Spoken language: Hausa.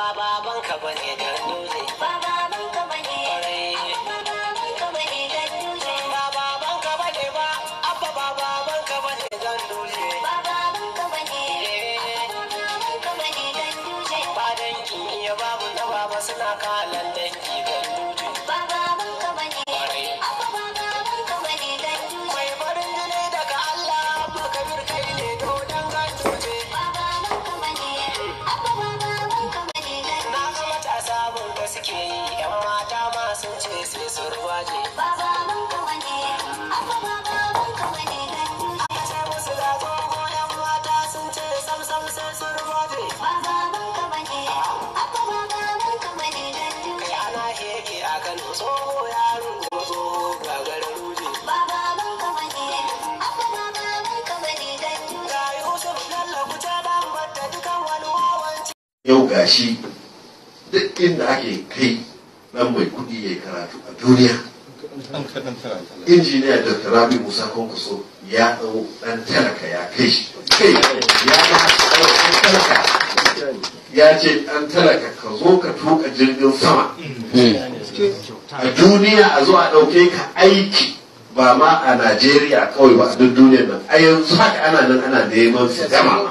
babanka bane ganduje. Ba babanka bane. Abba babanka bane ganduje. Ba babanka bane ba. Abba babanka bane ganduje. Ba babanka bane. Abba babanka bane ganduje. Ba danki ya babu na baba suna kalan danki ganduje. Ba babanka bane. Abba babanka bane ganduje. Mai farin jini daga Allah Abba Kabir kai ne dodon ganduje. Ba babanka bane. Abba babanka bane ganduje. Na ga matasa abin da suke yi yan mata ma sun ce sai su ruwaje. Ba babanka bane. Abba babanka bane ganduje. Aka ce musu ga tsoho yan mata sun ce sam sam sai su ruwaje. Ba babanka bane. Abba babanka bane ganduje. Kai ana hege a Kano tsoho yaro tsoho gagarar ruje. Ba babanka bane. Abba babanka bane ganduje. Ga Yusuf Bello kuce dan batta dukan wani wawanci. Yau gashi duk inda ake kai dan mai kuɗi ya karatu a duniya. Injiniya Dr. Rabi Musa Kwankwaso ya ɗau ɗan talaka ya kai shi. Kai ya ɗau ɗan talaka ya ce ɗan talaka ka zo ka tuka jirgin sama. A duniya a zo a ɗauke ka aiki ba ma a Najeriya kawai ba a duk duniyar nan. A yanzu haka ana nan ana neman su gama.